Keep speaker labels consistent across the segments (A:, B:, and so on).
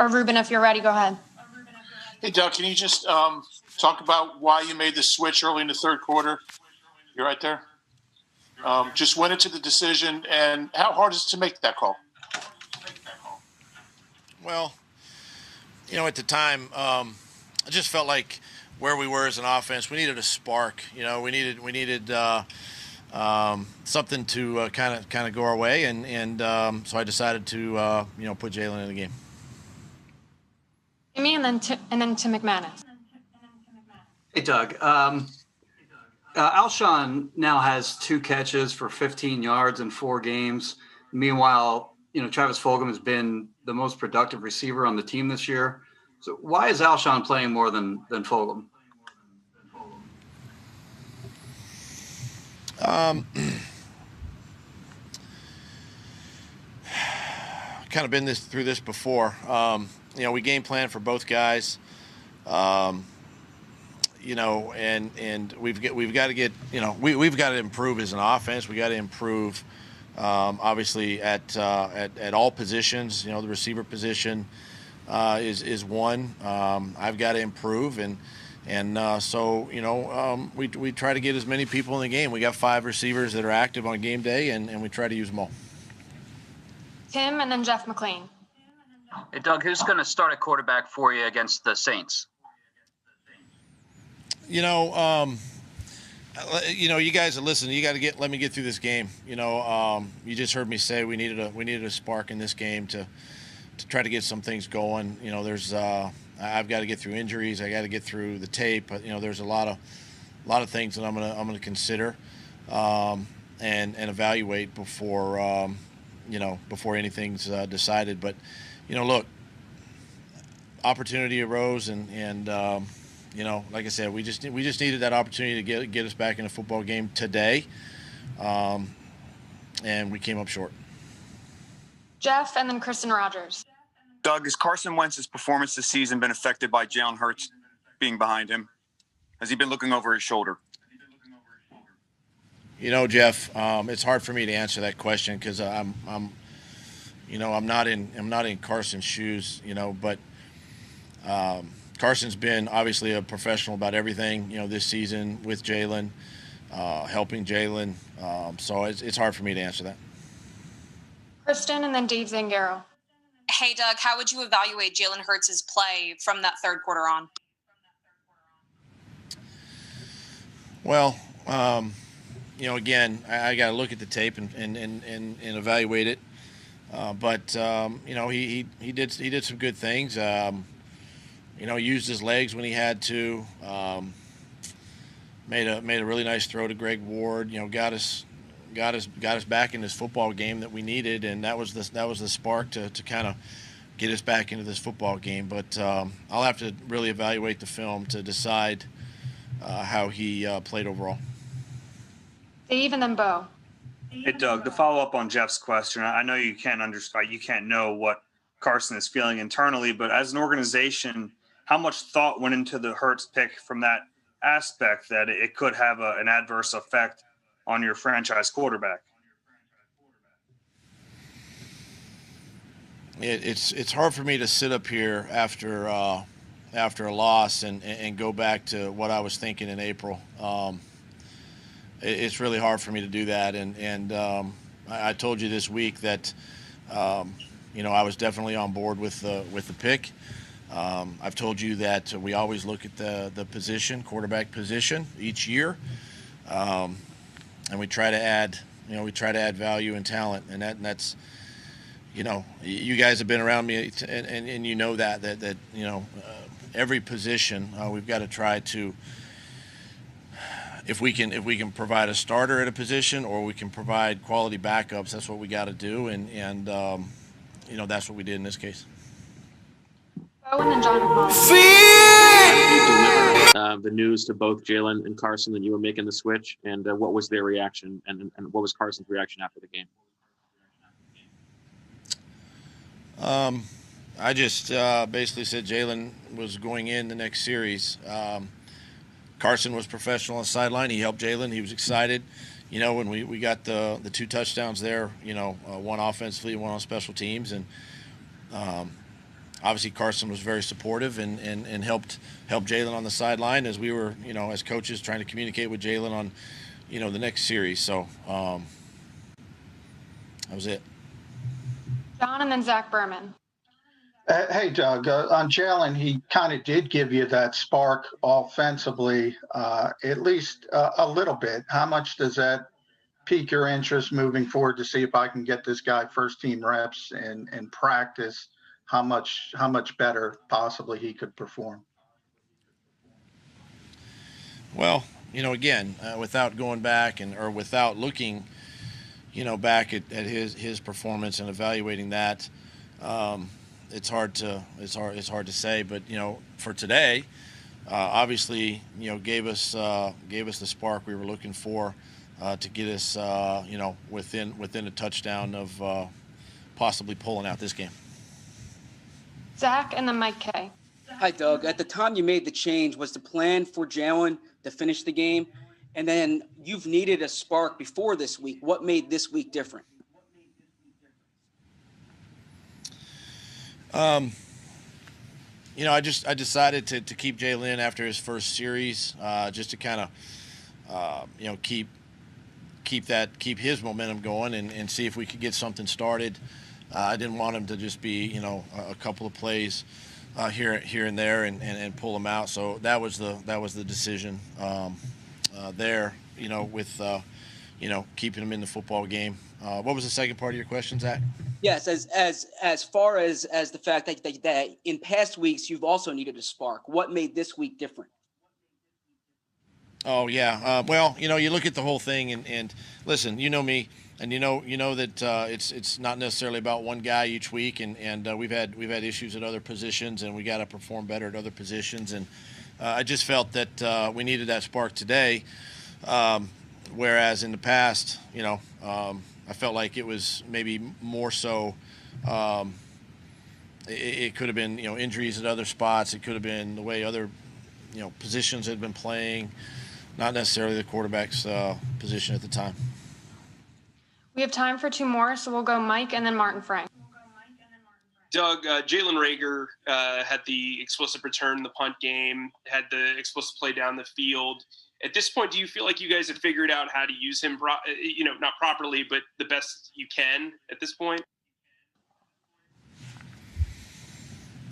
A: Or Ruben, if you're ready, go ahead.
B: Hey, Doug, can you just talk about why you made the switch early in the third quarter? You're right there. Just went into the decision, and how hard is it to make that call?
C: Well, at the time, I just felt like where we were as an offense, we needed a spark. We needed something to kind of go our way, and so I decided to put Jalen in the game.
A: Jimmy, and then Tim McManus.
D: Hey, Doug. Alshon now has 2 catches for 15 yards in 4 games. Meanwhile, Travis Fulgham has been the most productive receiver on the team this year. So why is Alshon playing more than Fulgham?
C: Kind of been through this before. We game plan for both guys. And we've got to get, we've got to improve as an offense. We got to improve, obviously at all positions. The receiver position is one. I've got to improve, so we try to get as many people in the game. We got 5 receivers that are active on game day, and we try to use them all.
A: Tim, and then Jeff McLean.
E: Hey, Doug, who's going to start at quarterback for you against the Saints?
C: You guys are listening. You got to let me get through this game. You just heard me say we needed a spark in this game to try to get some things going. I've got to get through injuries. I got to get through the tape. There's a lot of things that I'm gonna consider and evaluate before anything's decided. But look, opportunity arose, and like I said, we just needed that opportunity to get us back in a football game today, and we came up short.
A: Jeff, and then Kristen Rogers.
F: Doug, has Carson Wentz's performance this season been affected by Jalen Hurts being behind him? Has he been looking over his shoulder?
C: Jeff, it's hard for me to answer that question because I'm not in Carson's shoes, but Carson's been obviously a professional about everything, this season with Jalen, helping Jalen. So it's hard for me to answer that.
A: Kristen, and then Dave Zangaro.
G: Hey, Doug, how would you evaluate Jalen Hurts' play from that third quarter on?
C: Well, again, I got to look at the tape and evaluate it. But he did some good things. Used his legs when he had to. Made a really nice throw to Greg Ward. Got us back in this football game that we needed, and that was the spark to kind of get us back into this football game. But I'll have to really evaluate the film to decide how he played overall.
A: Dave, and then Bo.
H: Hey, Doug, to follow up on Jeff's question, I know you can't know what Carson is feeling internally, but as an organization, how much thought went into the Hurts pick from that aspect that it could have an adverse effect on your franchise quarterback?
C: It's hard for me to sit up here after a loss and go back to what I was thinking in April. It's really hard for me to do that, and I told you this week that I was definitely on board with the pick. I've told you that we always look at the position, quarterback position, each year, and we try to add value and talent, and that's you guys have been around me, and you know that every position we've got to try to. If we can provide a starter at a position, or we can provide quality backups, that's what we got to do, and that's what we did in this case.
A: Bo, and then John Paul.
I: The news to both Jalen and Carson that you were making the switch, and what was their reaction, and what was Carson's reaction after the game?
C: I just basically said Jalen was going in the next series. Carson was professional on the sideline. He helped Jalen. He was excited. When we got the 2 touchdowns there, one offensively, one on special teams. And obviously Carson was very supportive and helped Jalen on the sideline as we were, as coaches trying to communicate with Jalen on, the next series. So that was it.
A: John and then Zach Berman.
J: Hey, Doug, on Jalen, he kind of did give you that spark offensively, at least a little bit. How much does that pique your interest moving forward to see if I can get this guy first team reps and practice, how much better possibly he could perform?
C: Well, again, without going back or without looking, back at his performance and evaluating that, it's hard to say. But for today, obviously, gave us the spark we were looking for to get us, within a touchdown of possibly pulling out this game.
A: Zach and then Mike K.
K: Hi, Doug. At the time you made the change, was the plan for Jalen to finish the game? And then you've needed a spark before this week. What made this week different?
C: I decided to keep Jalen after his first series, just to kind of, keep his momentum going and see if we could get something started. I didn't want him to just be, a couple of plays here and there and pull him out. So that was the decision there. With keeping him in the football game. What was the second part of your question, Zach?
K: Yes, as far as the fact that in past weeks you've also needed a spark. What made this week different?
C: Oh yeah. Well, you look at the whole thing and listen. You know me, and you know that it's not necessarily about one guy each week, and we've had issues at other positions, and we got to perform better at other positions, and I just felt that we needed that spark today, whereas in the past, I felt like it was maybe more so. It could have been injuries at other spots. It could have been the way other positions had been playing, not necessarily the quarterback's position at the time.
A: We have time for two more, so we'll go Mike and then Martin Frank.
L: Doug, Jalen Reagor had the explosive return in the punt game, had the explosive play down the field. At this point, do you feel like you guys have figured out how to use him, not properly, but the best you can at this point?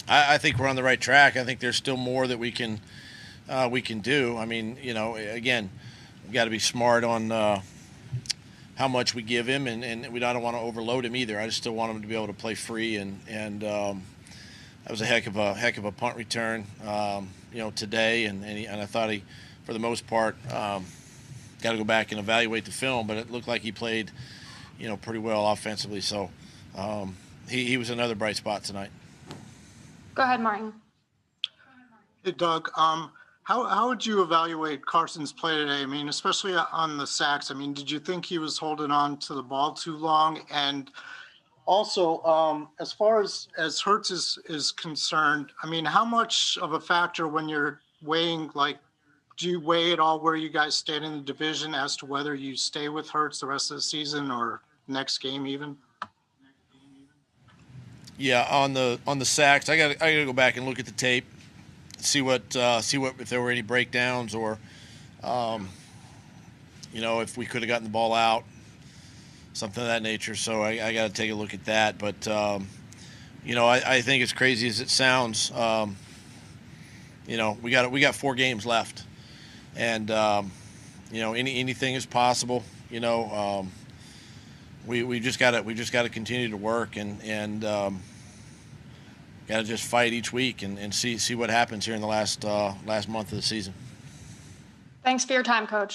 C: I think we're on the right track. I think there's still more that we can do. I mean, again, we got to be smart on how much we give him, and we don't want to overload him either. I just still want him to be able to play free, and that was a heck of a punt return, today, and I thought he, for the most part, got to go back and evaluate the film, but it looked like he played, pretty well offensively. So he was another bright spot tonight.
A: Go ahead, Martin.
M: Hey, Doug. How would you evaluate Carson's play today? I mean, especially on the sacks. I mean, did you think he was holding on to the ball too long? And also, as far as Hurts is concerned, I mean, how much of a factor when you're weighing, do you weigh it all where you guys stand in the division as to whether you stay with Hurts the rest of the season or next game even?
C: Yeah, on the sacks, I got to go back and look at the tape. See what if there were any breakdowns or, if we could have gotten the ball out, something of that nature. So I got to take a look at that. But I think as crazy as it sounds, we got 4 games left, and anything is possible. We just got to continue to work and got to just fight each week and see what happens here in the last month of the season.
A: Thanks for your time, Coach.